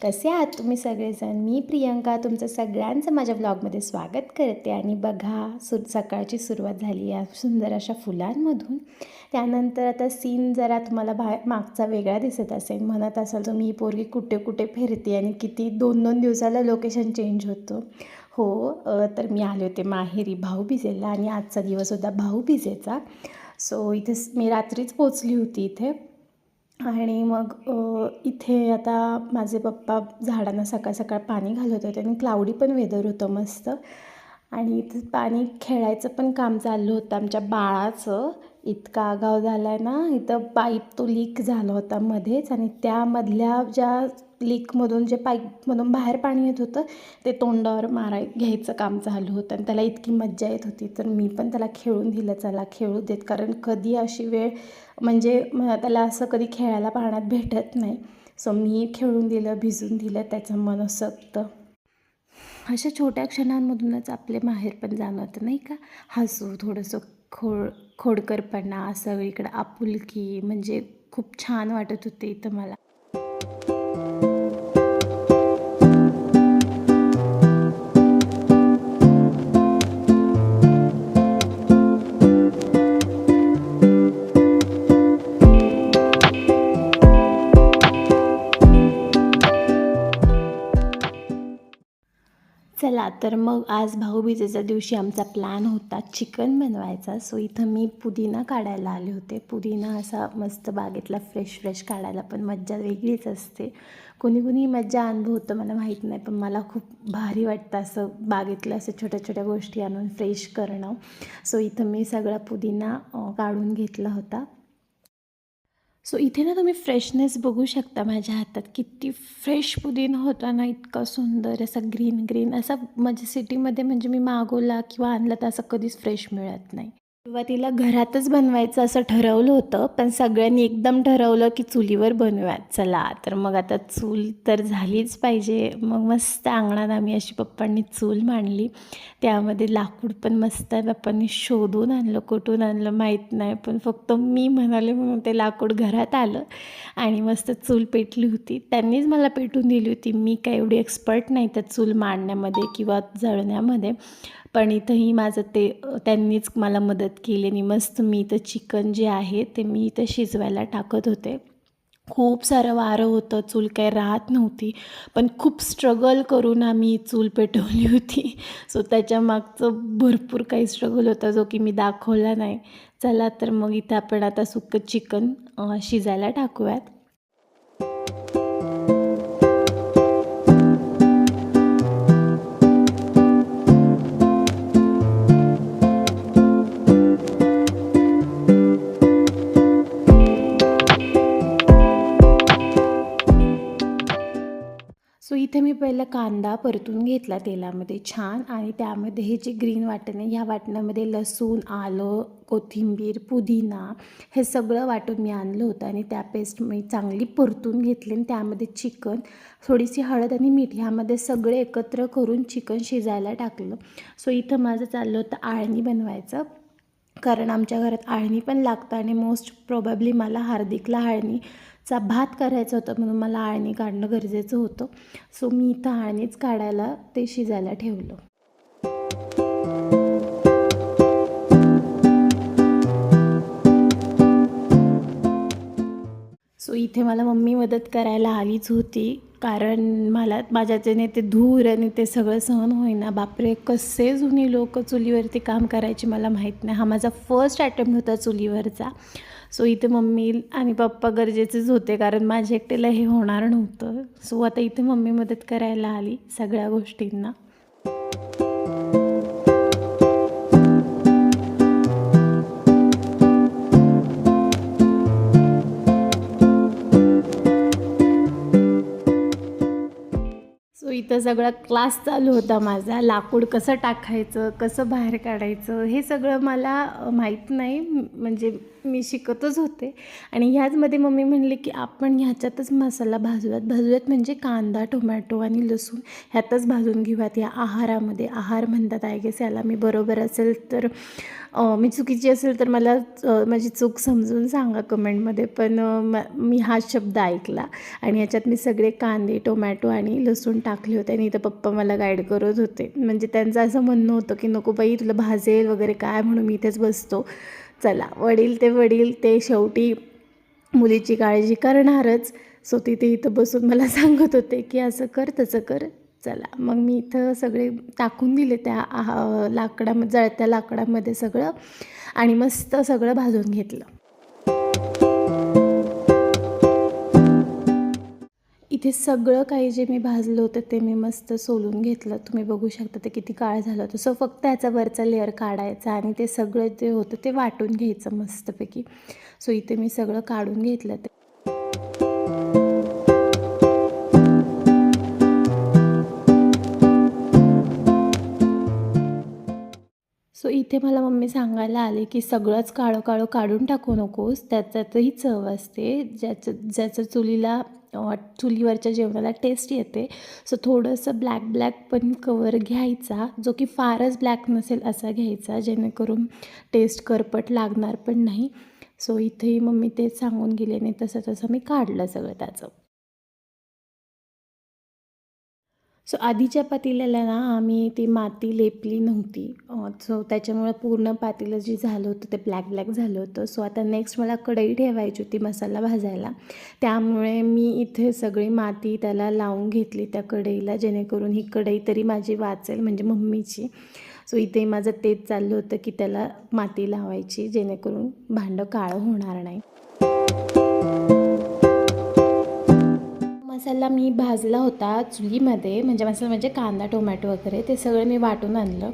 कसे आहात तुम्ही सगळेजण? मी प्रियंका तुमचं सगळ्यांचं माझ्या व्लॉगमध्ये स्वागत करते. आणि बघा सकाळची सुरुवात झाली या सुंदर अशा फुलांमधून. त्यानंतर आता सीन जरा तुम्हाला मागचा वेगळा दिसत असेल. म्हणत असाल तर मी पोरगी कुठे कुठे फिरते आणि किती 2-2 दिवसाला लोकेशन चेंज होतो. हो, तर मी आले होते माहेरी भाऊबीजेला आणि आजचा दिवस होता भाऊबीजेचा. सो इथे मी रात्रीच पोचली होती इथे. आणि मग इथे आता माझे पप्पा झाडांना सकाळ सकाळ पाणी घालत होते आणि क्लाउडी पण वेदर होतं मस्त. आणि इथं पाणी खेळायचं पण काम चाललं होतं आमच्या बाळाचं. इतका आगाव झाला आहे ना, इथं पाईप तो लीक झाला होता मध्येच आणि त्यामधल्या ज्या लीकमधून जे पाईपमधून बाहेर पाणी येत होतं ते तोंडावर घ्यायचं काम चालू होतं आणि त्याला इतकी मज्जा येत होती. तर मी पण त्याला खेळून दिलं, चला खेळू देत, कारण कधी अशी वेळ म्हणजे त्याला असं कधी खेळायला पाण्यात भेटत नाही. सो मी खेळून दिलं, भिजून दिलं त्याचं मनसोक्त. अशा छोट्या क्षणांमधूनच आपले माहेर पण जाणवतं नाही का. हसू, थोडंसं खोडकरपणा, सगळीकडं आपुलकी, म्हणजे खूप छान वाटत होते इथं मला. चला तर मग आज भाऊबीजेच्या दिवशी आमचा प्लॅन होता चिकन बनवायचा. सो इथं मी पुदिना काढायला आले होते. पुदिना असा मस्त बागेतला फ्रेश काढायला पण मज्जा वेगळीच असते. कोणी मज्जा अनुभवतं मला माहीत नाही, पण मला खूप भारी वाटतं असं बागेतलं असं छोट्या गोष्टी आणून फ्रेश करणं. सो इथं मी सगळा पुदिना काढून घेतला होता. सो इथे ना तुम्ही फ्रेशनेस बघू शकता माझ्या हातात. किती फ्रेश पुदिना होता ना, इतका सुंदर असा ग्रीन असा. माझ्या सिटीमध्ये म्हणजे मी मागवला किंवा आणला तर असं कधीच फ्रेश मिळत नाही. सुरुवातीला घरातच बनवायचं असं ठरवलं होतं, पण सगळ्यांनी एकदम ठरवलं की चुलीवर बनवूयात. चला तर मग आता चूल तर झालीच पाहिजे. मग मस्त अंगणात आम्ही अशी पप्पांनी चूल मांडली. त्यामध्ये लाकूड पण मस्त पप्पांनी शोधून आणलं, कुठून आणलं माहीत नाही, पण फक्त मी म्हणाले म्हणून ते लाकूड घरात आलं आणि मस्त चूल पेटली होती. त्यांनीच मला पेटून दिली होती. मी काय एवढी एक्सपर्ट नाही त्या चूल मांडण्यामध्ये किंवा जळण्यामध्ये, पण इथंही माझं ते त्यांनीच मला मदत केली आणि मस्त मी इथं चिकन जे आहे ते मी इथं शिजवायला टाकत होते. खूप सारं वारं होतं, चूल काही राहत नव्हती, पण खूप स्ट्रगल करून आम्ही चूल पेटवली होती. सो त्याच्यामागचं भरपूर काही स्ट्रगल होता जो की मी दाखवला नाही. चला तर मग इथं आपण आता सुक्कं चिकन शिजायला टाकूयात. सो इथे मी पहिला कांदा परतून घेतला तेलामध्ये छान, आणि त्यामध्ये हे जे ग्रीन वाटण आहे ह्या वाटणामध्ये लसूण, आलं, कोथिंबीर, पुदिना हे सगळं वाटून मी आणलं होतं आणि त्या पेस्ट मी चांगली परतून घेतली आणि त्यामध्ये चिकन, थोडीशी हळद आणि मीठ ह्यामध्ये सगळे एकत्र करून चिकन शिजायला टाकलं. सो इथं माझं चाललं होतं आळणी बनवायचं, कारण आमच्या घरात आळणी पण लागतं आणि मोस्ट प्रोबॅबली मला हार्दिकला आळणीचा भात करायचा होता, म्हणून मला आळणी काढणं गरजेचं होतं. सो मी इथं आळणीच काढायला ते शिजायला ठेवलं. सो इथे मला मम्मी मदत करायला आलीच होती, कारण मला माझ्याच्याने ते धूर आणि ते सगळं सहन होईना. बापरे, कसे जुनी लोक चुलीवरती काम करायची मला माहीत नाही. हा माझा फर्स्ट अटेम्प्ट होता चुलीवरचा. सो इथे मम्मी आणि पप्पा गरजेचेच होते, कारण माझ्या एकट्याला हे होणार नव्हतं. सो आता इथे मम्मी मदत करायला आली सगळ्या गोष्टींना. सो इथं सगळा क्लास चालू होता माझा. लाकूड कसं टाकायचं, कसं बाहेर काढायचं हे सगळं मला माहीत नाही, म्हणजे मी शिकतच होते. आणि ह्याचमध्ये मम्मी म्हणली की आपण ह्याच्यातच मसाला भाजूयात म्हणजे कांदा, टोमॅटो आणि लसूण ह्यातच भाजून घेऊयात या आहारामध्ये. आहार म्हणतात आय गेस याला. मी बरोबर असेल तर, मी चुकीची असेल तर मला माझी चूक समजून सांगा कमेंटमध्ये. पण मी हा शब्द ऐकला आणि ह्याच्यात मी सगळे कांदे, टोमॅटो आणि लसूण टाकले होते. आणि इथं पप्पा मला गाईड करत होते. म्हणजे त्यांचं असं म्हणणं होतं की नको बाई तुला भाजेल वगैरे काय, म्हणून मी इथेच बसतो. चला, वडील ते शेवटी मुलीची काळजी करणारच. सो तिथे इथं बसून मला सांगत होते की असं कर तसं कर. चला, मग मी इथं सगळे टाकून दिले त्या जळत्या लाकडामध्ये सगळं आणि मस्त सगळं भाजून घेतलं. इथे सगळं काही जे मी भाजलं होतं ते मी मस्त सोलून घेतलं. तुम्ही बघू शकता ते किती काळ झालं होतं. सो फक्त ह्याचा वरचा लेअर काढायचा आणि ते सगळं जे होतं ते वाटून घ्यायचं मस्तपैकी. सो इथे मी सगळं काढून घेतलं ते. सो इथे मला मम्मी सांगायला आले की सगळंच काळं काळं काढून टाकू नकोस, त्याच्यातही चव असते. ज्याचं चुलीवरच्या जेवणाला टेस्ट येते. सो थोडंसं ब्लॅक पण कवर घ्यायचा, जो की फारच ब्लॅक नसेल असा घ्यायचा, जेणेकरून टेस्ट करपट लागणार पण नाही. सो इथेही मम्मी तेच सांगून गेले नाही, तसं मी काढलं सगळं त्याचं. सो आधीच्या पातेल्याला ना आम्ही ती माती लेपली नव्हती. सो त्याच्यामुळं पूर्ण पातेलं जे झालं होतं ते ब्लॅक झालं होतं. सो आता नेक्स्ट मला कढई ठेवायची होती मसाला भाजायला. त्यामुळे मी इथे सगळी माती त्याला लावून घेतली त्या कढईला, जेणेकरून ही कढई तरी माझी वाचेल, म्हणजे मम्मीची. सो इथे माझं तेच चाललं होतं की त्याला माती लावायची, जेणेकरून भांडं काळं होणार नाही. मसाला मी भाजला होता चुलीमध्ये, मसाला म्हणजे कांदा, टोमॅटो वगैरे ते सगळं मी वाटून आणलं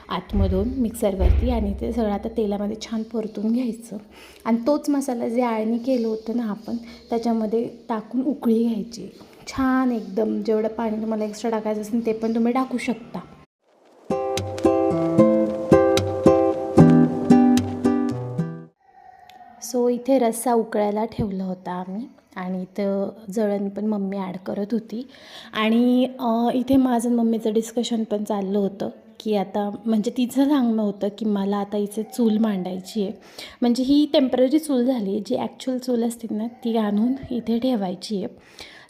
आतमधून मिक्सरवरती आणि ते सगळं आता तेलामध्ये छान परतून घ्यायचं. आणि तोच मसाला जे आळणी केलं होतं ना आपण, त्याच्यामध्ये टाकून उकळी घ्यायची छान एकदम. जेवढं पाणी तुम्हाला एक्स्ट्रा टाकायचं असेल ते पण तुम्ही टाकू शकता. सो इथे रस्सा उकळायला ठेवला होता आम्ही आणि इथं जळण पण मम्मी ॲड करत होती. आणि इथे माझं मम्मीचं डिस्कशन पण चाललं होतं की आता, म्हणजे तिचं सांगणं होतं की मला आता इथे चूल मांडायची आहे. म्हणजे ही टेम्पररी चूल झाली, जी ॲक्च्युअल चूल असते ना ती आणून इथे ठेवायची आहे.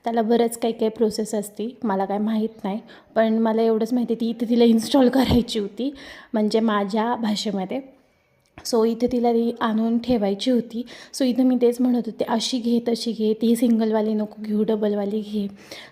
त्याला बरंच काही प्रोसेस असते, मला काय माहीत नाही. पण मला एवढंच माहिती ती इथे तिला इन्स्टॉल करायची होती, म्हणजे माझ्या भाषेमध्ये. सो इथे तिला ती आणून ठेवायची होती. सो इथं मी तेच म्हणत होते, अशी घे तशी घे, ती सिंगलवाली नको घेऊ, डबलवाली घे.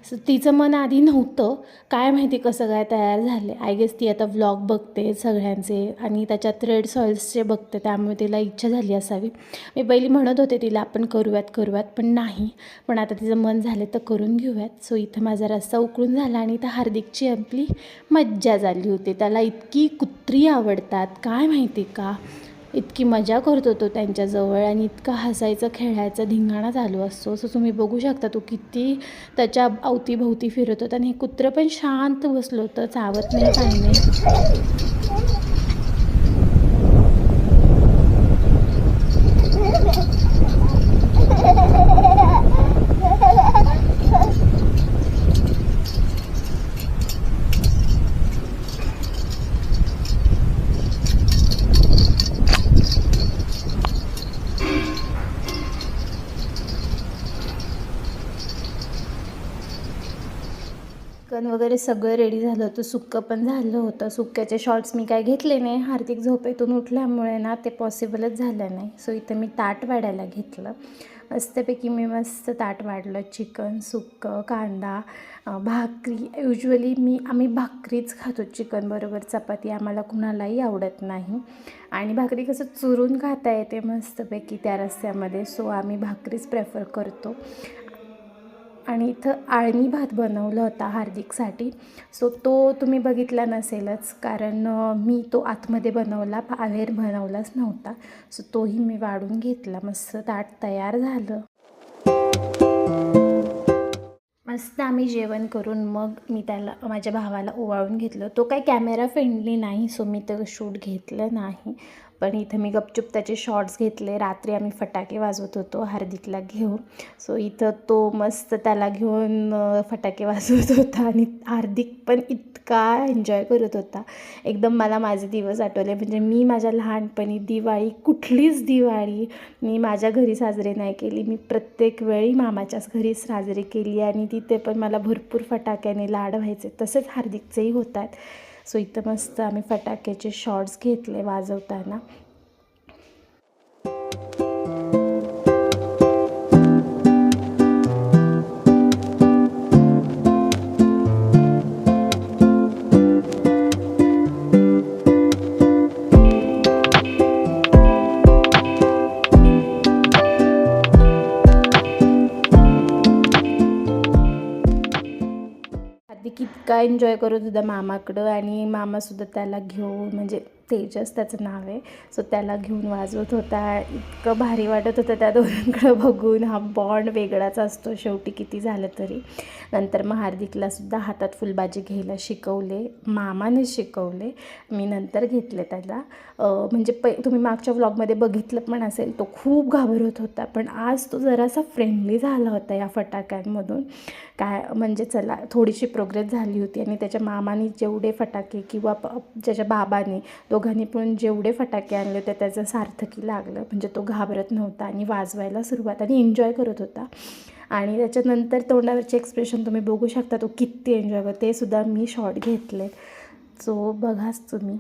सो तिचं मन आधी नव्हतं, काय माहिती कसं काय तयार झाले. आय गेस ती आता व्लॉग बघते सगळ्यांचे आणि त्याच्यात रेड सॉइल्सचे बघते, त्यामुळे तिला इच्छा झाली असावी. मी पहिली म्हणत होते तिला आपण करूयात पण नाही. पण आता तिचं मन झालं तर करून घेऊयात. सो इथं माझा रस्सा उकळून झाला आणि इथं हार्दिकची आपली मज्जा झाली होती. त्याला इतकी कुत्री आवडतात काय माहिती का, इतकी मजा करतो तो त्यांच्याजवळ आणि इतका हसायचं खेळायचं धिंगाणा चालू असतो. सो तुम्ही बघू शकता तो किती त्याच्या अवतीभोवती फिरत होता. आणि हे कुत्रं पण शांत बसलं होतं, चावत नाही काही नाही. चिकन वगैरे सगळं रेडी झालं होतं, सुक्कं पण झालं होतं. सुक्क्याचे शॉर्ट्स मी काय घेतले नाही, हार्दिक झोपेतून उठल्यामुळे ना ते पॉसिबलच झालं नाही. सो इथं मी ताट वाढायला घेतलं. मस्तपैकी मी मस्त ताट वाढलं. चिकन, सुक्कं, कांदा, भाकरी. युज्युअली आम्ही भाकरीच खातो चिकनबरोबर, चपाती आम्हाला कुणालाही आवडत नाही. आणि भाकरी कसं चुरून खाता येते मस्तपैकी त्या रस्स्यामध्ये, सो आम्ही भाकरीच प्रेफर करतो. आणि इथं आळणी भात बनवला होता हार्दिकसाठी. सो तो तुम्ही बघितला नसेलच, कारण मी तो आतमध्ये बनवला, बाहेर बनवलाच नव्हता. सो तोही मी वाढून घेतला. मस्त ताट तयार झालं. मस्त आम्ही जेवण करून मग मी त्याला माझ्या भावाला ओवाळून घेतलं. तो काही कॅमेरा फ्रेंडली नाही, सो मी तर शूट घेतलं नाही. पण इथं मी गपचूप त्याचे शॉर्ट्स घेतले. रात्री आम्ही फटाके वाजवत होतो हार्दिकला घेऊन. सो इथं तो मस्त त्याला घेऊन फटाके वाजवत होता आणि हार्दिक पण इतका एन्जॉय करत होता. एकदम मला माझे दिवस आठवले. म्हणजे मी माझ्या लहानपणी दिवाळी, कुठलीच दिवाळी मी माझ्या घरी साजरी नाही केली. मी प्रत्येक वेळी मामाच्याच घरी साजरी केली आणि तिथे पण मला भरपूर फटाक्याने लाड व्हायचे. तसेच हार्दिकचेही होतात. सो इथं मस्त आम्ही फटाक्याचे शॉट्स घेतले वाजवताना. हार्दिक इतका एन्जॉय करत होता मामाकडं आणि मामासुद्धा त्याला घेऊन, म्हणजे तेजस त्याचं नाव आहे, सो त्याला घेऊन वाजवत होता. इतकं भारी वाटत होतं त्या दोघांकडं बघून. हा बॉन्ड वेगळाच असतो शेवटी किती झालं तरी. नंतर मग हार्दिकलासुद्धा हातात फुलबाजी घ्यायला शिकवले, मामाने शिकवले. मी नंतर घेतले त्याला. म्हणजे तुम्ही मागच्या व्लॉगमध्ये बघितलं पण असेल, तो खूप घाबरत होता. पण आज तो जरासा फ्रेंडली झाला होता या फटाक्यांमधून. काय म्हणजे चला थोडीशी प्रोग्रेस झाली होती. आणि त्याच्या मामाने जेवढे फटाके किंवा त्याच्या बाबाने दोघांनी पण जेवढे फटाके आणले होते त्याचं सार्थकी लागलं. म्हणजे तो घाबरत नव्हता आणि वाजवायला सुरुवात आणि एन्जॉय करत होता. आणि त्याच्यानंतर तोंडावरचे एक्सप्रेशन तुम्ही बघू शकता, तो किती एन्जॉय करतो. ते सुद्धा मी शॉर्ट घेतले. सो बघाच तुम्ही.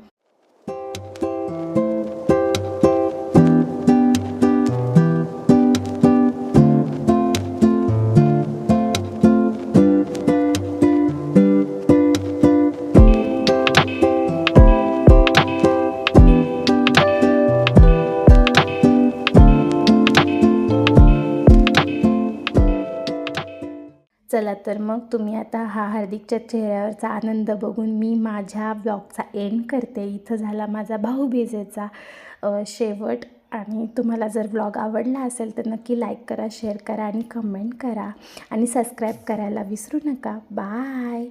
चला तर मग तुम्ही आता हा हार्दिकच्या चेहऱ्यावरचा आनंद बघून मी माझ्या ब्लॉगचा एंड करते. इथं झाला माझा भाऊबीजेचा शेवट. आणि तुम्हाला जर ब्लॉग आवडला असेल तर नक्की लाईक करा, शेअर करा आणि कमेंट करा आणि सबस्क्राईब करायला विसरू नका. बाय.